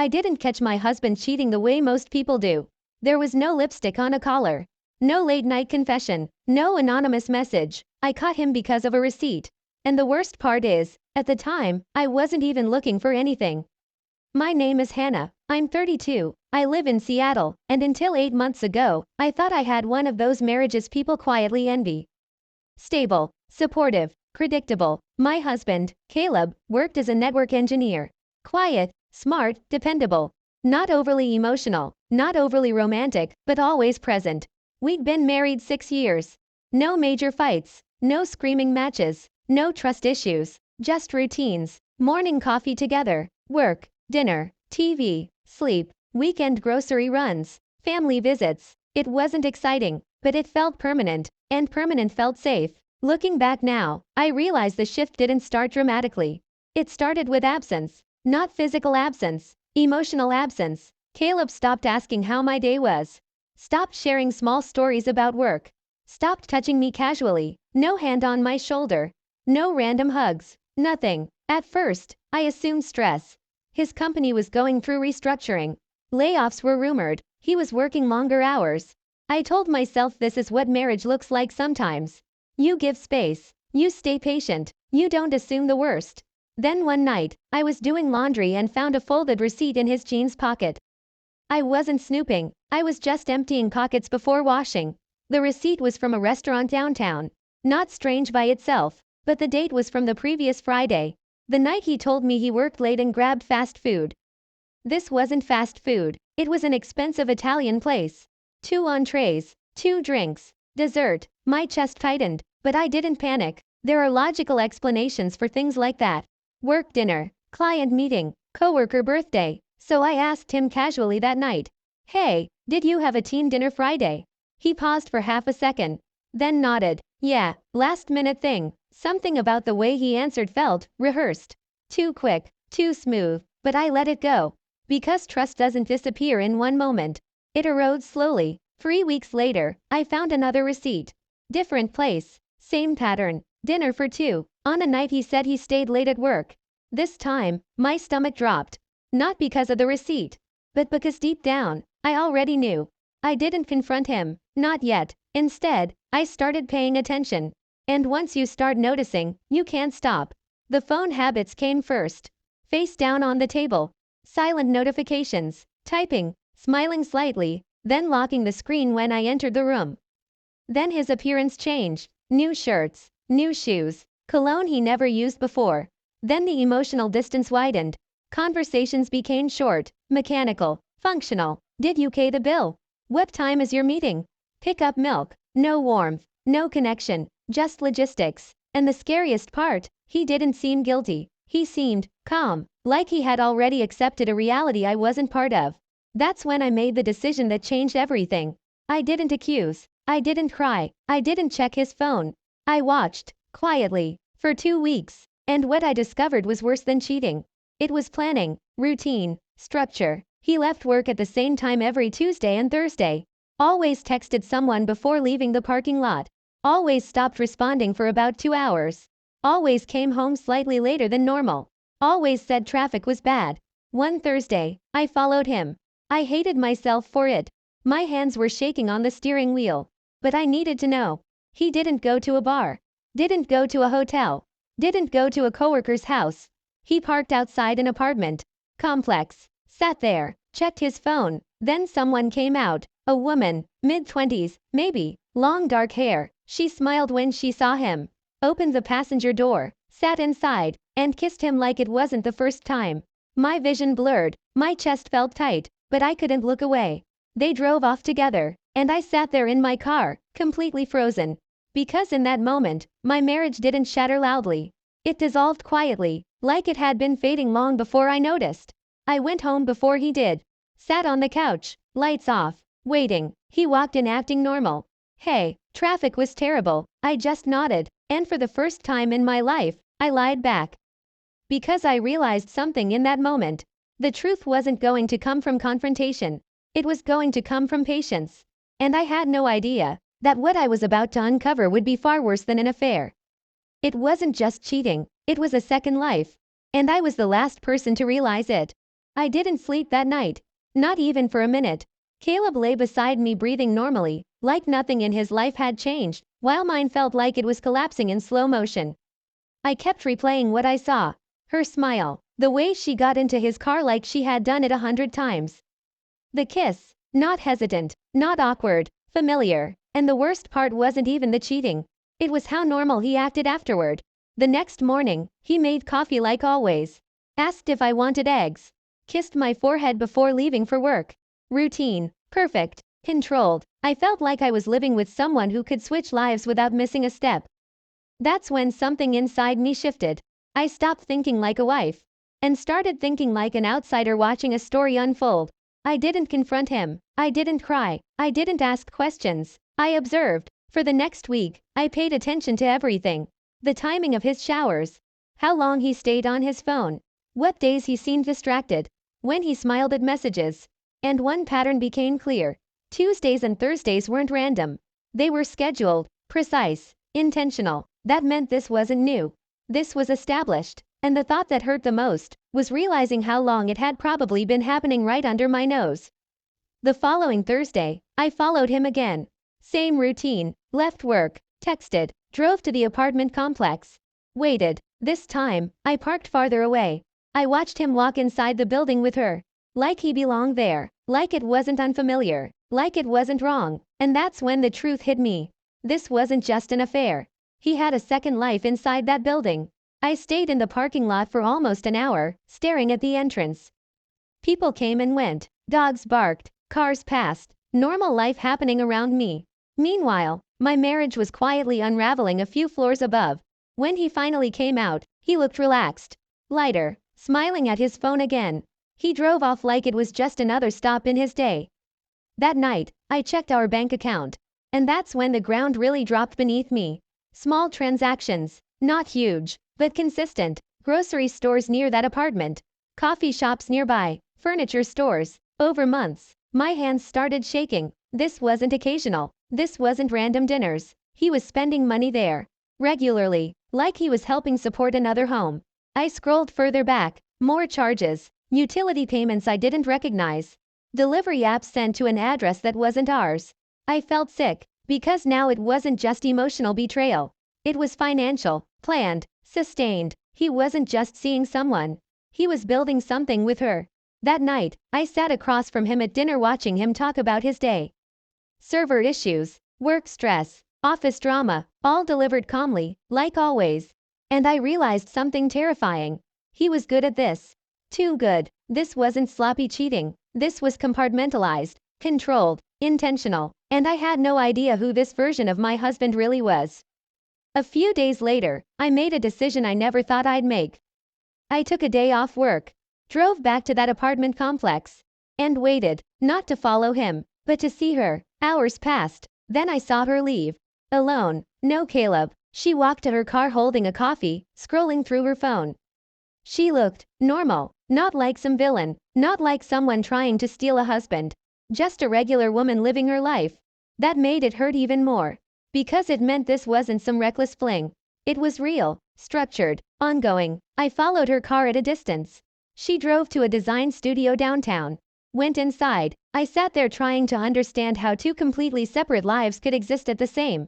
I didn't catch my husband cheating the way most people do. There was no lipstick on a collar. No late-night confession. No anonymous message. I caught him because of a receipt. And the worst part is, at the time, I wasn't even looking for anything. My name is Hannah. I'm 32. I live in Seattle, and until 8 months ago, I thought I had one of those marriages people quietly envy. Stable, supportive, predictable. My husband, Caleb, worked as a network engineer. Quiet, smart, dependable. Not overly emotional, not overly romantic, but always present. We'd been married 6 years. No major fights, no screaming matches, no trust issues, just routines. Morning coffee together, work, dinner, TV, sleep, weekend grocery runs, family visits. It wasn't exciting, but it felt permanent, and permanent felt safe. Looking back now, I realize the shift didn't start dramatically. It started with absence. Not physical absence, emotional absence. Caleb stopped asking how my day was. Stopped sharing small stories about work. Stopped touching me casually. No hand on my shoulder. No random hugs. Nothing. At first, I assumed stress. His company was going through restructuring. Layoffs were rumored. He was working longer hours. I told myself this is what marriage looks like sometimes. You give space. You stay patient. You don't assume the worst. Then one night, I was doing laundry and found a folded receipt in his jeans pocket. I wasn't snooping. I was just emptying pockets before washing. The receipt was from a restaurant downtown. Not strange by itself, but the date was from the previous Friday, the night he told me he worked late and grabbed fast food. This wasn't fast food. It was an expensive Italian place. 2 entrees, 2 drinks, dessert. My chest tightened, but I didn't panic. There are logical explanations for things like that. Work dinner, client meeting, coworker birthday. So I asked him casually that night, "Hey, did you have a team dinner Friday?" He paused for half a second, then nodded. Yeah, last minute thing. Something about the way he answered felt rehearsed. Too quick, too smooth, but I let it go. Because trust doesn't disappear in one moment. It erodes slowly. 3 weeks later, I found another receipt. Different place, same pattern, dinner for 2, on a night he said he stayed late at work. This time, my stomach dropped. Not because of the receipt, but because deep down, I already knew. I didn't confront him, not yet. Instead, I started paying attention. And once you start noticing, you can't stop. The phone habits came first. Face down on the table. Silent notifications, typing, smiling slightly, then locking the screen when I entered the room. Then his appearance changed. New shirts, new shoes, cologne he never used before. Then the emotional distance widened. Conversations became short, mechanical, functional. Did you pay the bill? What time is your meeting? Pick up milk. No warmth, no connection, just logistics. And the scariest part, he didn't seem guilty. He seemed calm, like he had already accepted a reality I wasn't part of. That's when I made the decision that changed everything. I didn't accuse. I didn't cry. I didn't check his phone. I watched, quietly, for 2 weeks. And what I discovered was worse than cheating. It was planning, routine, structure. He left work at the same time every Tuesday and Thursday. Always texted someone before leaving the parking lot. Always stopped responding for about 2 hours. Always came home slightly later than normal. Always said traffic was bad. One Thursday, I followed him. I hated myself for it. My hands were shaking on the steering wheel. But I needed to know. He didn't go to a bar. Didn't go to a hotel. Didn't go to a coworker's house. He parked outside an apartment complex. Sat there, checked his phone. Then someone came out. A woman, mid-20s, maybe, long dark hair. She smiled when she saw him. Opened the passenger door, sat inside, and kissed him like it wasn't the first time. My vision blurred, my chest felt tight, but I couldn't look away. They drove off together, and I sat there in my car, completely frozen. Because in that moment, my marriage didn't shatter loudly. It dissolved quietly, like it had been fading long before I noticed. I went home before he did. Sat on the couch, lights off, waiting. He walked in acting normal. Hey, traffic was terrible. I just nodded, and for the first time in my life, I lied back. Because I realized something in that moment. The truth wasn't going to come from confrontation. It was going to come from patience. And I had no idea that what I was about to uncover would be far worse than an affair. It wasn't just cheating, it was a second life. And I was the last person to realize it. I didn't sleep that night. Not even for a minute. Caleb lay beside me breathing normally, like nothing in his life had changed, while mine felt like it was collapsing in slow motion. I kept replaying what I saw. Her smile. The way she got into his car like she had done it 100 times. The kiss. Not hesitant, not awkward, familiar. And the worst part wasn't even the cheating. It was how normal he acted afterward. The next morning, he made coffee like always. Asked if I wanted eggs. Kissed my forehead before leaving for work. Routine. Perfect. Controlled. I felt like I was living with someone who could switch lives without missing a step. That's when something inside me shifted. I stopped thinking like a wife. And started thinking like an outsider watching a story unfold. I didn't confront him. I didn't cry. I didn't ask questions. I observed. For the next week, I paid attention to everything. The timing of his showers. How long he stayed on his phone. What days he seemed distracted. When he smiled at messages. And one pattern became clear. Tuesdays and Thursdays weren't random. They were scheduled, precise, intentional. That meant this wasn't new. This was established. And the thought that hurt the most was realizing how long it had probably been happening right under my nose. The following Thursday, I followed him again. Same routine, left work, texted, drove to the apartment complex. Waited. This time, I parked farther away. I watched him walk inside the building with her. Like he belonged there. Like it wasn't unfamiliar. Like it wasn't wrong. And that's when the truth hit me. This wasn't just an affair. He had a second life inside that building. I stayed in the parking lot for almost an hour, staring at the entrance. People came and went. Dogs barked. Cars passed. Normal life happening around me. Meanwhile, my marriage was quietly unraveling a few floors above. When he finally came out, he looked relaxed. Lighter. Smiling at his phone again. He drove off like it was just another stop in his day. That night, I checked our bank account. And that's when the ground really dropped beneath me. Small transactions. Not huge, but consistent. Grocery stores near that apartment. Coffee shops nearby. Furniture stores. Over months, my hands started shaking. This wasn't occasional. This wasn't random dinners. He was spending money there. Regularly. Like he was helping support another home. I scrolled further back. More charges. Utility payments I didn't recognize. Delivery apps sent to an address that wasn't ours. I felt sick. Because now it wasn't just emotional betrayal. It was financial, planned, sustained. He wasn't just seeing someone. He was building something with her. That night, I sat across from him at dinner watching him talk about his day. Server issues, work stress, office drama, all delivered calmly, like always. And I realized something terrifying. He was good at this. Too good. This wasn't sloppy cheating. This was compartmentalized, controlled, intentional. And I had no idea who this version of my husband really was. A few days later, I made a decision I never thought I'd make. I took a day off work, drove back to that apartment complex, and waited, not to follow him, but to see her. Hours passed, then I saw her leave. Alone, no Caleb. She walked to her car holding a coffee, scrolling through her phone. She looked normal, not like some villain, not like someone trying to steal a husband. Just a regular woman living her life. That made it hurt even more. Because it meant this wasn't some reckless fling. It was real, structured, ongoing. I followed her car at a distance. She drove to a design studio downtown. Went inside. I sat there trying to understand how two completely separate lives could exist at the same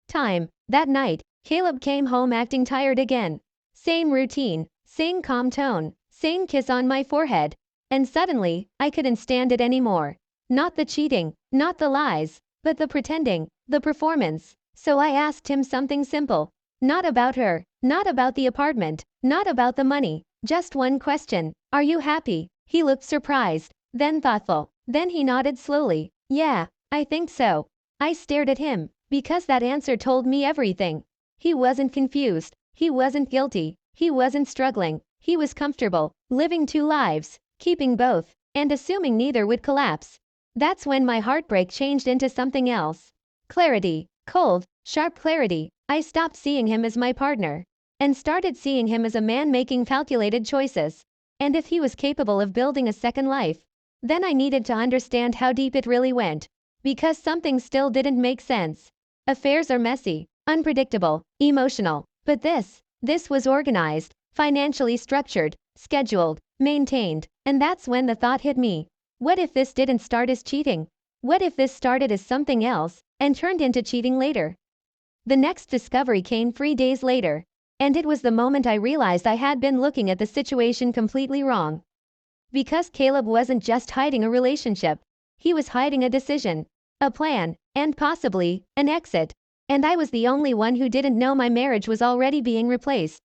time. That night, Caleb came home acting tired again. Same routine, same calm tone, same kiss on my forehead. And suddenly, I couldn't stand it anymore. Not the cheating, not the lies, but the pretending, the performance. So I asked him something simple. Not about her, not about the apartment, not about the money. Just one question. Are you happy? He looked surprised, then thoughtful. Then he nodded slowly. Yeah, I think so. I stared at him, because that answer told me everything. He wasn't confused. He wasn't guilty. He wasn't struggling. He was comfortable, living two lives, keeping both, and assuming neither would collapse. That's when my heartbreak changed into something else. Clarity. Cold, sharp clarity. I stopped seeing him as my partner. And started seeing him as a man making calculated choices. And if he was capable of building a second life, then I needed to understand how deep it really went. Because something still didn't make sense. Affairs are messy, unpredictable, emotional. But this was organized. financially structured, scheduled, maintained. And that's when the thought hit me. What if this didn't start as cheating? What if this started as something else and turned into cheating later? The next discovery came 3 days later. And it was the moment I realized I had been looking at the situation completely wrong. Because Caleb wasn't just hiding a relationship. He was hiding a decision, a plan, and possibly an exit. And I was the only one who didn't know my marriage was already being replaced.